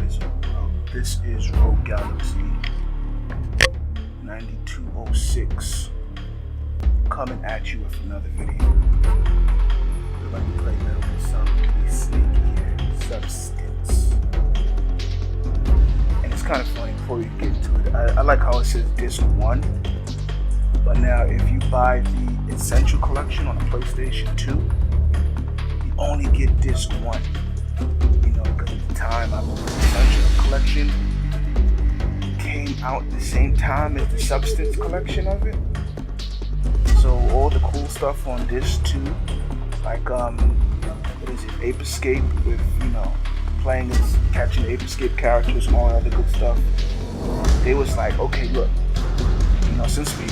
is up, bro? This is Rogue Galaxy 9206 coming at you with another video. We're about to play Metal Gear Solid 3 Snake Eater Substance. And it's kind of funny before we get into it. I like how it says Disc 1. But now if you buy the Essential Collection on the PlayStation 2, you only get Disc 1. Because at the time, I believe the Essential Collection came out at the same time as the Substance Collection of it. So all the cool stuff on Disc 2, like what is it, Ape Escape with, playing as catching Ape Escape characters and all that other good stuff. They was like, okay, look, since we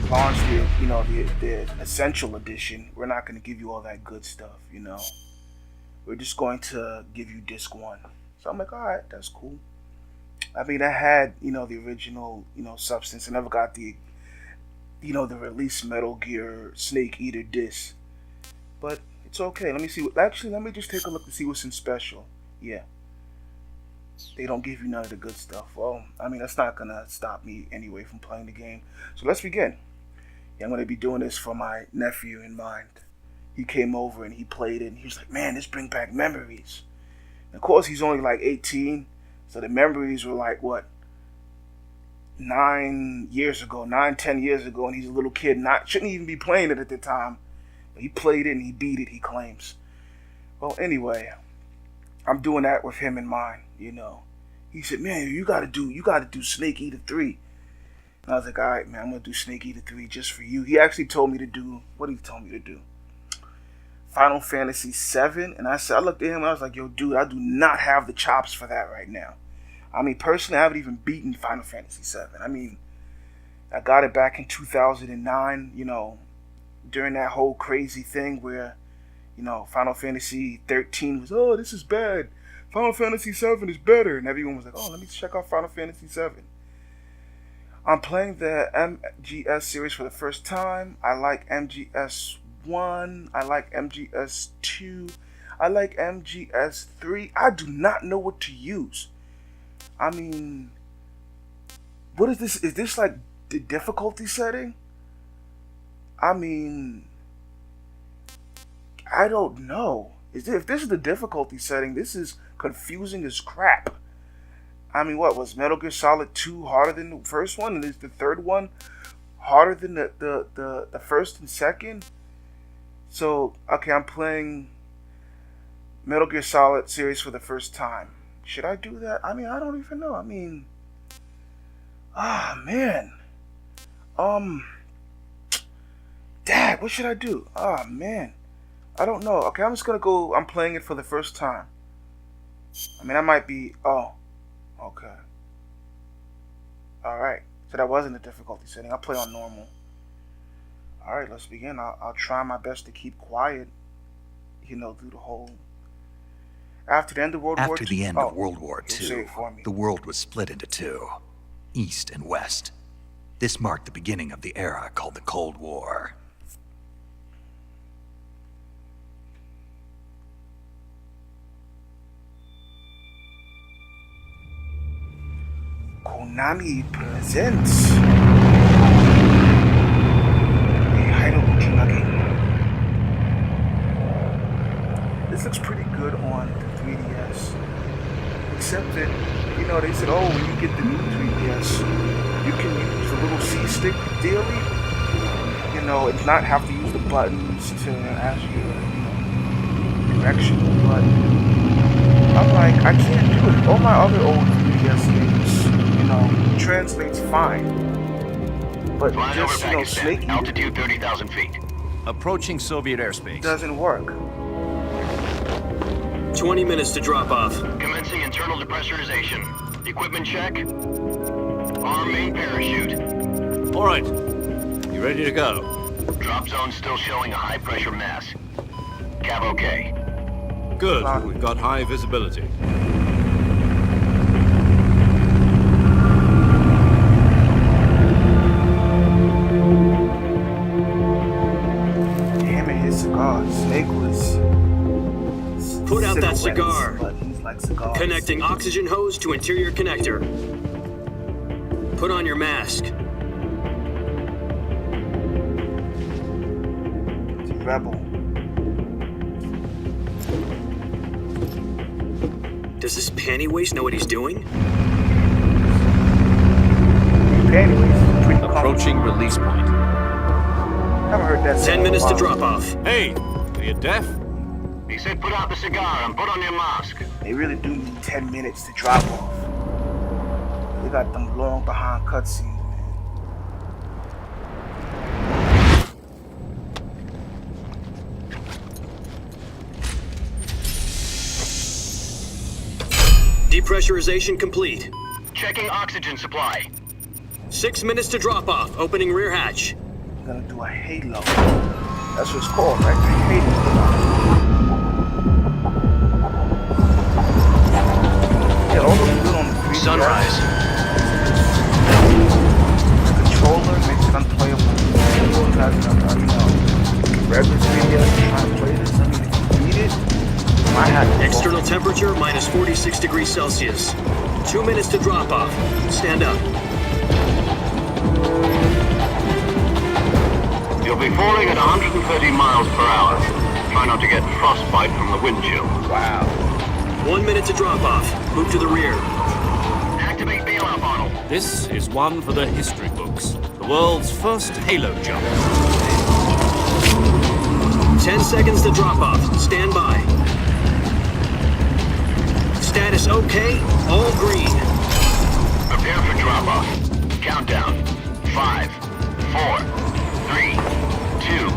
launched the Essential Edition, we're not going to give you all that good stuff, We're just going to give you Disc 1. So I'm like, alright, that's cool. I mean, I had, the original, Substance. I never got the, the release Metal Gear Snake Eater disc. But it's okay. Let me see. Let me just take a look to see what's in special. Yeah. They don't give you none of the good stuff. Well, I mean, that's not going to stop me anyway from playing the game. So let's begin. Yeah, I'm going to be doing this for my nephew in mind. He came over and he played it and he was like, man, this brings back memories. And of course, he's only like 18. So the memories were like, what? 10 years ago, and he's a little kid, shouldn't even be playing it at the time. But he played it and he beat it, he claims. Well, anyway, I'm doing that with him in mind, He said, man, you gotta do Snake Eater 3. And I was like, alright, man, I'm gonna do Snake Eater 3 just for you. He actually told me to do, what did he tell me to do? Final Fantasy 7, and I looked at him and I was like, yo, dude, I do not have the chops for that right now. I mean, personally, I haven't even beaten Final Fantasy 7. I mean, I got it back in 2009, during that whole crazy thing where, Final Fantasy 13 was, oh, this is bad. Final Fantasy 7 is better. And everyone was like, oh, let me check out Final Fantasy 7. I'm playing the MGS series for the first time. I like MGS 1. I like MGS 2. I like MGS 3. I do not know what to use. I mean, what is this? Is this like the difficulty setting? I mean, I don't know. If this is the difficulty setting, this is confusing as crap. I mean, what was Metal Gear Solid 2 harder than the first one, and is the third one harder than the first and second? So, okay, I'm playing Metal Gear Solid series for the first time. Should I do that? I mean, I don't even know. I mean, man. Dad, what should I do? Man. I don't know. Okay, I'm just gonna go. I'm playing it for the first time. I mean, I might be. Oh, okay. Alright. So that wasn't a difficulty setting. I'll play on normal. Alright, let's begin. I'll try my best to keep quiet, through the whole. After the end of World War II. After the end of World War II, the world was split into two, East and West. This marked the beginning of the era called the Cold War. Konami presents Hyrule Chugging. This looks pretty good on the 3DS. Except that, they said, oh, when you get the new 3DS, you can use the little C-stick daily. And not have to use the buttons to ask you, direction. But I'm like, I can't do it. All my other old 3DS games, translates fine. But just, Snake Eater, altitude 30,000 feet. Approaching Soviet airspace. Doesn't work. 20 minutes to drop off. Commencing internal depressurization. Equipment check. Arm main parachute. All right. You ready to go? Drop zone still showing a high pressure mass. Cav okay. Good. We've got high visibility. Him and his cigar. Snake was Put out that cigarettes, cigar. but he's like cigars. Connecting oxygen hose to interior connector. Put on your mask. He's a rebel. Does this panty waste know what he's doing? Anyways, pretty Approaching release point. Haven't heard that. 10 minutes to drop off. Hey, are you deaf? He said put out the cigar and put on your mask. They really do need 10 minutes to drop off. They got them long behind cutscenes, man. Depressurization complete. Checking oxygen supply. 6 minutes to drop off. Opening rear hatch. I'm gonna do a halo. That's what it's called, right? The halo. Yeah, all looks good on the 3D. Sunrise. Controller makes it unplayable. Everyone has regular video trying to play this. I mean, if you need it, you might have to. External temperature minus 46 degrees Celsius. 2 minutes to drop off. Stand up. You'll be falling at 130 miles per hour. Try not to get frostbite from the wind chill. Wow. 1 minute to drop off. Move to the rear. Activate bailout bottle. This is one for the history books. The world's first Halo jump. 10 seconds to drop off. Stand by. Status okay. All green. Prepare for drop off. Countdown. 5, 4, 3, 2,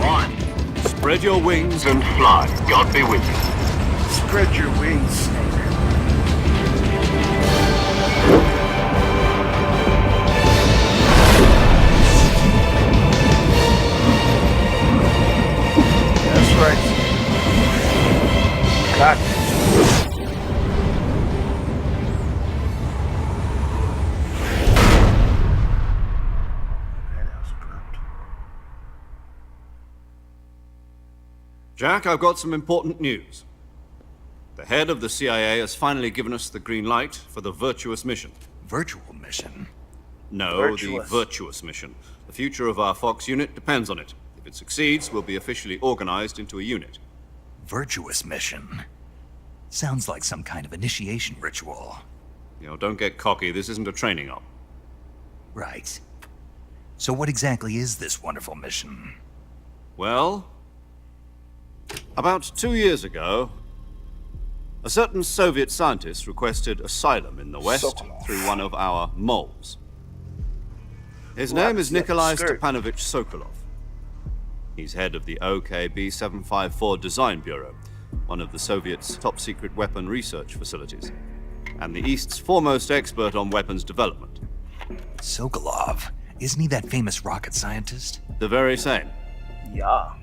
1. Spread your wings And fly. God be with you. Spread your wings, Snake. That's right. Got it. Jack, I've got some important news. The head of the CIA has finally given us the green light for the Virtuous mission. Virtual mission? No, Virtuous. the Virtuous mission. The future of our Fox unit depends on it. If it succeeds, we'll be officially organized into a unit. Virtuous mission? Sounds like some kind of initiation ritual. You know, don't get cocky. This isn't a training op. Right. So what exactly is this wonderful mission? Well, about 2 years ago, a certain Soviet scientist requested asylum in the West Sokolov. through one of our moles. His Well, name is that's Nikolai skirt. Stepanovich Sokolov. He's head of the OKB-754 Design Bureau, one of the Soviets' top-secret weapon research facilities, and the East's foremost expert on weapons development. Sokolov. Isn't he that famous rocket scientist? The very same. Yeah.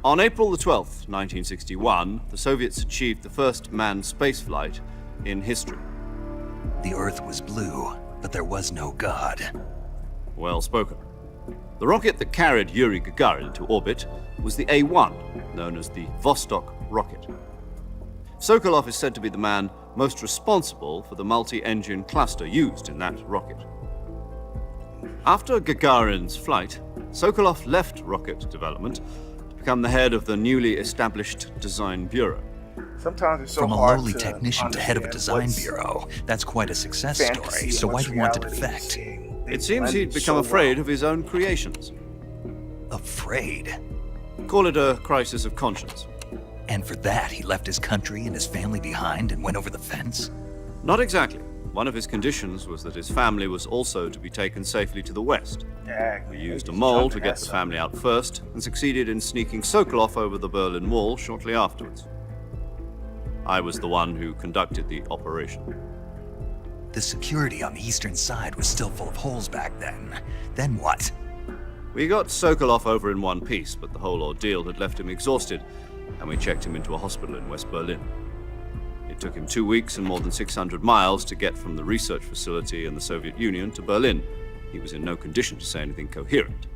On April the 12th, 1961, the Soviets achieved the first manned spaceflight in history. The Earth was blue, but there was no God. Well spoken. The rocket that carried Yuri Gagarin to orbit was the A-1, known as the Vostok rocket. Sokolov is said to be the man most responsible for the multi-engine cluster used in that rocket. After Gagarin's flight, Sokolov left rocket development to become the head of the newly established Design Bureau. Sometimes it's so From a hard lowly to technician to head of a understand design what's bureau, that's quite a success fantasy story. and So why what's do you want to reality. defect? They It seems blend he'd become so afraid well. of his own creations. Afraid. Call it a crisis of conscience. And for that, he left his country and his family behind and went over the fence? Not exactly. One of his conditions was that his family was also to be taken safely to the West. Dag, We man, used a just mole jumping to get at the something. family out first, and succeeded in sneaking Sokolov over the Berlin Wall shortly afterwards. I was the one who conducted the operation. The security on the eastern side was still full of holes back then. Then what? We got Sokolov over in one piece, but the whole ordeal had left him exhausted, and we checked him into a hospital in West Berlin. It took him 2 weeks and more than 600 miles to get from the research facility in the Soviet Union to Berlin. He was in no condition to say anything coherent.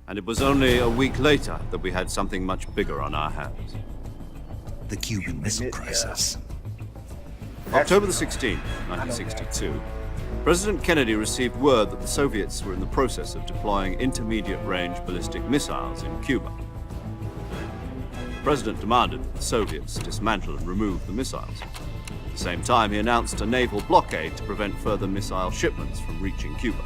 And it was only a week later that we had something much bigger on our hands. The Cuban Missile Yeah. Crisis. October the 16th, 1962, President Kennedy received word that the Soviets were in the process of deploying intermediate-range ballistic missiles in Cuba. The President demanded that the Soviets dismantle and remove the missiles. At the same time, he announced a naval blockade to prevent further missile shipments from reaching Cuba.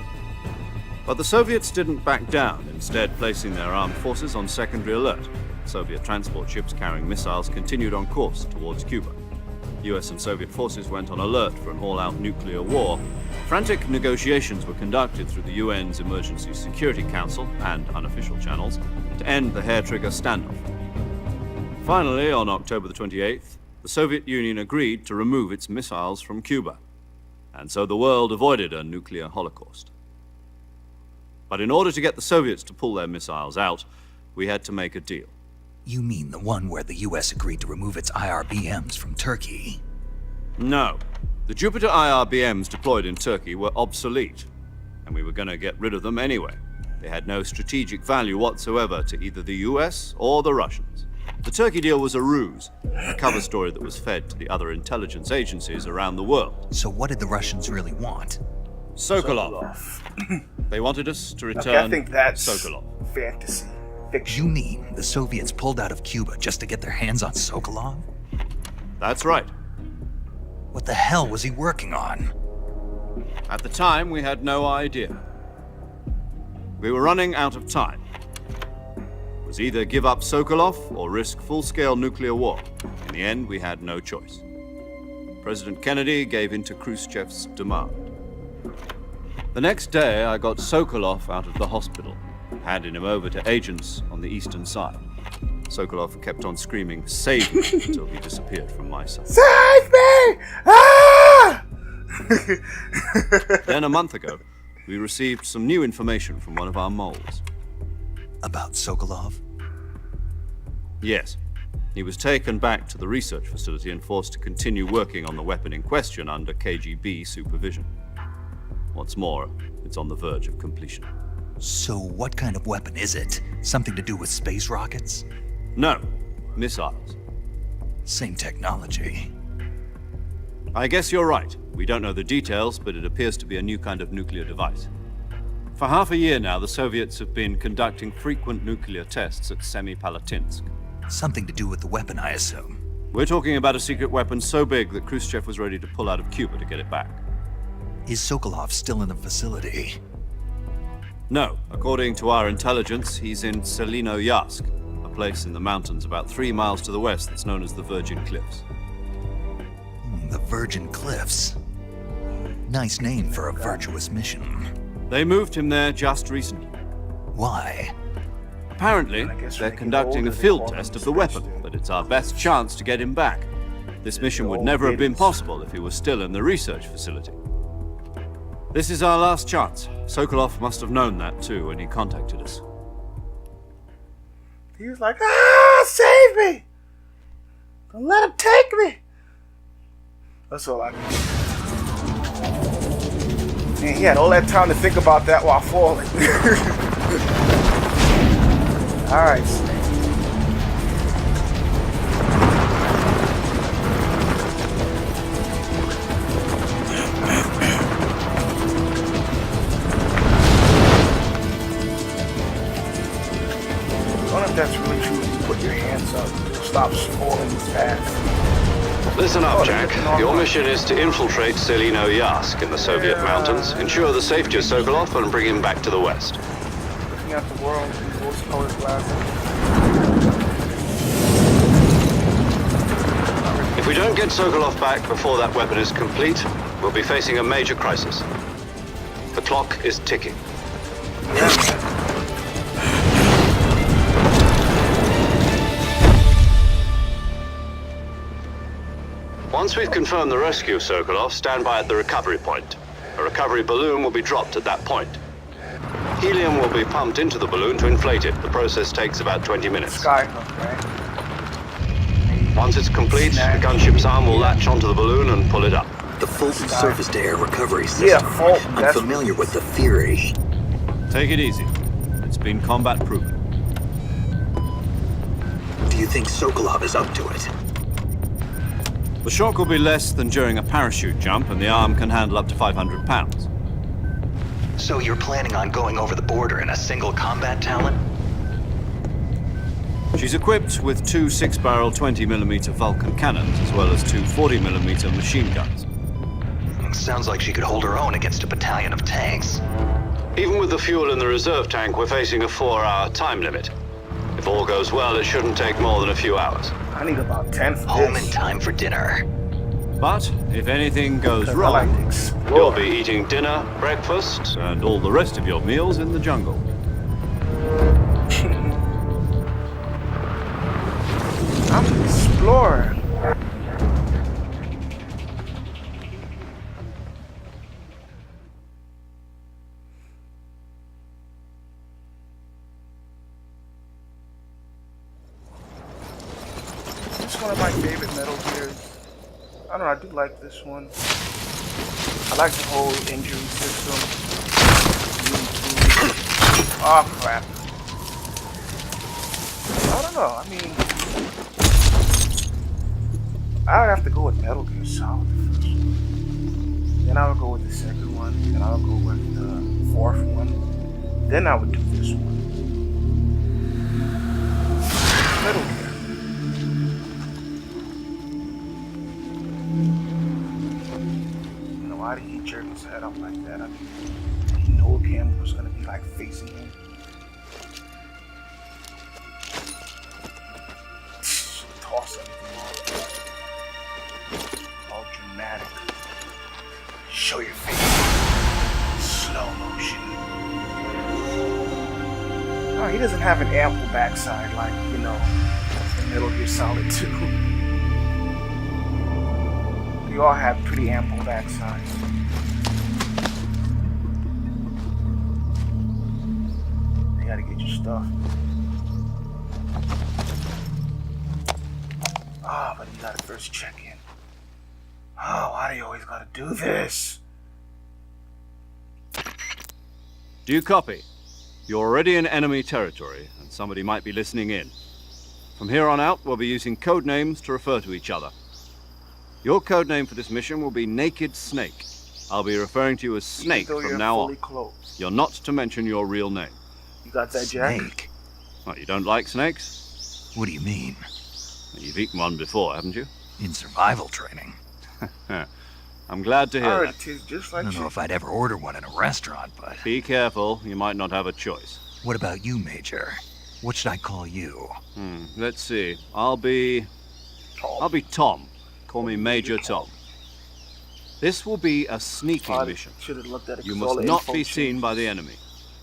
But the Soviets didn't back down, instead placing their armed forces on secondary alert. Soviet transport ships carrying missiles continued on course towards Cuba. US and Soviet forces went on alert for an all-out nuclear war. Frantic negotiations were conducted through the UN's Emergency Security Council and unofficial channels to end the hair-trigger standoff. Finally, on October the 28th, the Soviet Union agreed to remove its missiles from Cuba, and so the world avoided a nuclear holocaust. But in order to get the Soviets to pull their missiles out, we had to make a deal. You mean the one where the US agreed to remove its IRBMs from Turkey? No. The Jupiter IRBMs deployed in Turkey were obsolete, and we were going to get rid of them anyway. They had no strategic value whatsoever to either the US or the Russians. The Turkey deal was a ruse, a cover story that was fed to the other intelligence agencies around the world. So what did the Russians really want? Sokolov. They wanted us to return Okay, I think that's Sokolov. fantasy. Fiction. You mean the Soviets pulled out of Cuba just to get their hands on Sokolov? That's right. What the hell was he working on? At the time, we had no idea. We were running out of time. It was either give up Sokolov or risk full-scale nuclear war. In the end, we had no choice. President Kennedy gave in to Khrushchev's demand. The next day, I got Sokolov out of the hospital, handing him over to agents on the eastern side. Sokolov kept on screaming, "Save me," until he disappeared from my sight. Save me! Ah! Then a month ago, we received some new information from one of our moles. About Sokolov? Yes. He was taken back to the research facility and forced to continue working on the weapon in question under KGB supervision. What's more, it's on the verge of completion. So what kind of weapon is it? Something to do with space rockets? No, missiles. Same technology. I guess you're right. We don't know the details, but it appears to be a new kind of nuclear device. For half a year now, the Soviets have been conducting frequent nuclear tests at Semipalatinsk. Something to do with the weapon, I assume. We're talking about a secret weapon so big that Khrushchev was ready to pull out of Cuba to get it back. Is Sokolov still in the facility? No, according to our intelligence, he's in Selinoyarsk, a place in the mountains about 3 miles to the west that's known as the Virgin Cliffs. The Virgin Cliffs. Nice name for a virtuous mission. They moved him there just recently. Why? Apparently, I guess they're when they get conducting a older, they field call test them of the weapon, special. but it's our best chance to get him back. This mission would never have been possible if he was still in the research facility. This is our last chance. Sokolov must have known that too when he contacted us. He was like, "Ah, save me! Don't let him take me!" That's all I can do. Man, he had all that time to think about that while falling. Alright, Snake. I wonder if that's really true. You put your hands up, it stops falling fast. Listen up, Jack. Your mission is to infiltrate Selinoyarsk in the Soviet mountains, ensure the safety of Sokolov, and bring him back to the west. Looking at the world with rose-colored glasses. If we don't get Sokolov back before that weapon is complete, we'll be facing a major crisis. The clock is ticking. Yeah, man. Once we've confirmed the rescue of Sokolov, stand by at the recovery point. A recovery balloon will be dropped at that point. Helium will be pumped into the balloon to inflate it. The process takes about 20 minutes. Skyhook, right? Once it's complete, the gunship's arm will latch onto the balloon and pull it up. The Fulton surface-to-air recovery system. Yeah, Fulton, I'm that's- familiar with the theory. Take it easy. It's been combat proven. Do you think Sokolov is up to it? The shock will be less than during a parachute jump, and the arm can handle up to 500 pounds. So you're planning on going over the border in a single combat Talon? She's equipped with two 6-barrel 20mm Vulcan cannons, as well as two 40mm machine guns. Sounds like she could hold her own against a battalion of tanks. Even with the fuel in the reserve tank, we're facing a 4-hour time limit. If all goes well, it shouldn't take more than a few hours. I need about 10 for Home this. in time for dinner. But if anything goes 'Cause I like wrong, to explore. You'll be eating dinner, breakfast. and all the rest of your meals in the jungle. I'm an explorer. This is one of my favorite Metal Gears. I don't know, I do like this one. I like the whole injury system. Oh crap. I don't know, I mean, I would have to go with Metal Gear Solid first. Then I would go with the second one. Then I would go with the fourth one. Then I would do this one. Metal Gear. You know, why did he jerk his head up like that? I mean, he knew the camera was gonna be like facing him. Toss everything off. All dramatic. Show your face. Slow motion. Oh, he doesn't have an ample backside like, you know, in Metal Gear Solid 2. We all have pretty ample backsides. You gotta get your stuff. Ah, but you gotta first check in. Oh, why do you always gotta do this? Do you copy? You're already in enemy territory, and somebody might be listening in. From here on out, we'll be using code names to refer to each other. Your code name for this mission will be Naked Snake. I'll be referring to you as Snake Even though from you're now fully on. clothed. You're not to mention your real name. You got that, Jack? Snake? What, you don't like snakes? What do you mean? You've eaten one before, haven't you? In survival training? I'm glad to hear Alright, that. it tastes just I like don't know chicken. if I'd ever order one in a restaurant, but... Be careful, you might not have a choice. What about you, Major? What should I call you? Let's see. I'll be Tom. Call me Major Tom. This will be a sneaking mission. Should have looked at it. You 'cause all must the not info be seen changed. by the enemy.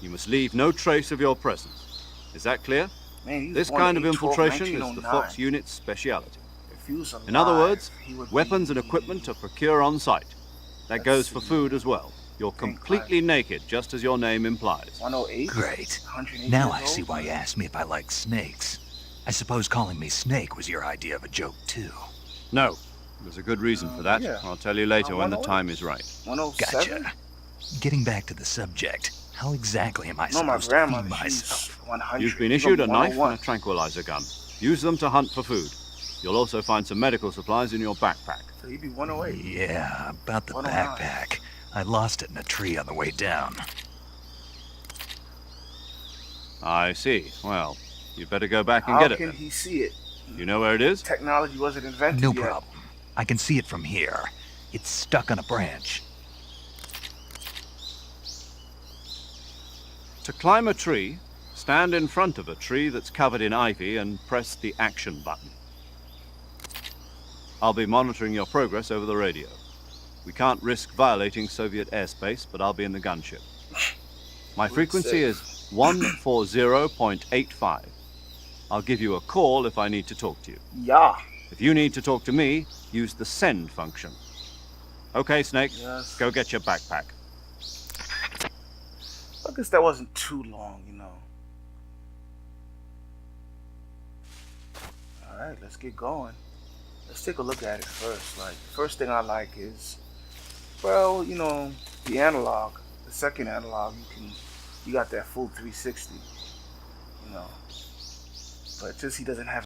You must leave no trace of your presence. Is that clear? Man, he was This born kind in of 8/12, infiltration is the 1909. Fox unit's speciality. If he was In other alive, words, he would weapons be and equipment are procured on site. That goes for food as well. You're completely naked, just as your name implies. 108. Great. 108 Now years I see old? why you asked me if I like snakes. I suppose calling me Snake was your idea of a joke, too. No, there's a good reason for that. yeah. I'll tell you later when the 108. time is right. 107? Gotcha. Getting back to the subject, how exactly am I No, my supposed to grandma, feed she's myself? 100. You've been You issued gonna a be knife and 101. a tranquilizer gun. Use them to hunt for food. You'll also find some medical supplies in your backpack. So he'd be 108. Yeah, about the 109. backpack. I lost it in a tree on the way down. I see. Well, you'd better go back and How get it can then. he see it? You know where it is? Technology wasn't invented No yet. problem. I can see it from here. It's stuck on a branch. To climb a tree, stand in front of a tree that's covered in ivy and press the action button. I'll be monitoring your progress over the radio. We can't risk violating Soviet airspace, but I'll be in the gunship. My frequency is 140.85. I'll give you a call if I need to talk to you. Yeah. If you need to talk to me, use the send function. Okay, Snake, Yes. go get your backpack. I guess that wasn't too long, you know. Alright, let's get going. Let's take a look at it first. Like, first thing I like is, well, you know, the analog. The second analog, you got that full 360, you know. But just he doesn't have